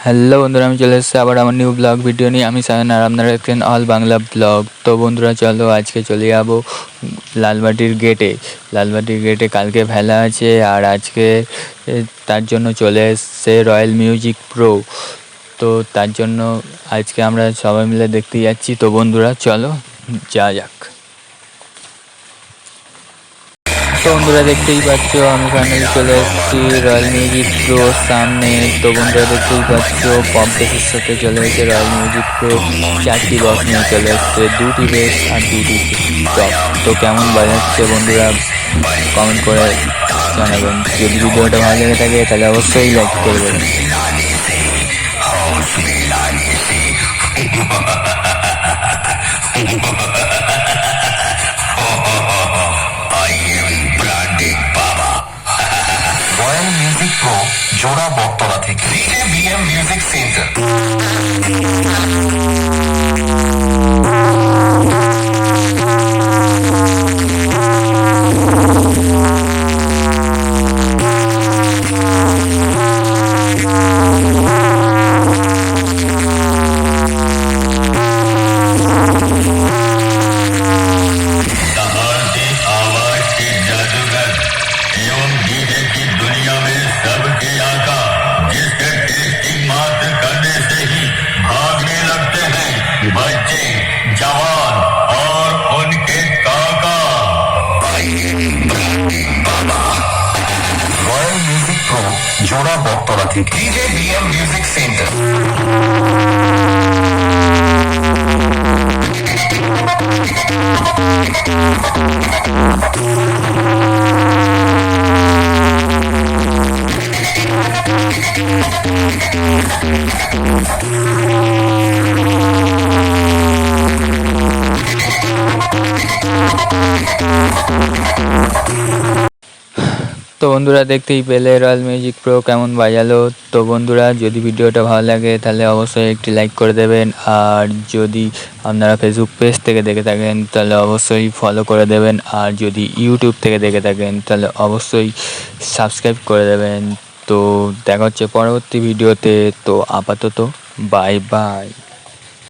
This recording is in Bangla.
হ্যালো বন্ধুরা, আমি চলে এসেছি আবার আমার নিউ ব্লগ ভিডিও নিয়ে। আমি সায়ন আর আপনারা দেখছেন অল বাংলা ব্লগ। তো বন্ধুরা চলো আজকে চলে যাবো লালবাটির গেটে। কালকে ভেলা আছে আর আজকে তার জন্য চলে এসছে রয়্যাল মিউজিক প্রো। তো তার জন্য আজকে আমরা সবাই মিলে দেখতে যাচ্ছি। তো বন্ধুরা চলো যা যাক। তো বন্ধুরা দেখতেই পাচ্ছ আমি ফাইনালি চলে এসেছি রয়্যাল মিউজিক প্রোর সামনে। তো বন্ধুরা দেখতেই পাচ্ছ পম্পেসের সাথে চলে এসেছে রয়্যাল মিউজিক প্রো। 4টি বক্স নিয়ে চলে এসছে, 2টি বেস আর 2টি টপ। তো কেমন বাজাচ্ছে বন্ধুরা কমেন্ট করে জানাবেন। যদি ভিডিওটা ভালো লেগে থাকে তাহলে অবশ্যই লাইক করে দেবেন। রয়্যাল মিউজিক প্রো জোড়া বটতলা থেকে বিএম মিউজিক সেন্টার। बच्चे, जवान और उनके काका। रॉयल म्यूजिक प्रो जोड़ा बटतला থেকে डीजे बीएम म्यूजिक सेंटर। তো বন্ধুরা দেখতেই পেলে রয়্যাল মিউজিক প্রো কেমন বাজালো। তো বন্ধুরা যদি ভিডিওটা ভালো লাগে তাহলে অবশ্যই একটি লাইক করে দেবেন। আর যদি আপনারা ফেসবুক পেজ থেকে দেখে থাকেন তাহলে অবশ্যই ফলো করে দেবেন। আর যদি ইউটিউব থেকে দেখে থাকেন তাহলে অবশ্যই সাবস্ক্রাইব করে দেবেন। তো দেখা হচ্ছে পরবর্তী ভিডিওতে। তো আপাতত বাই বাই।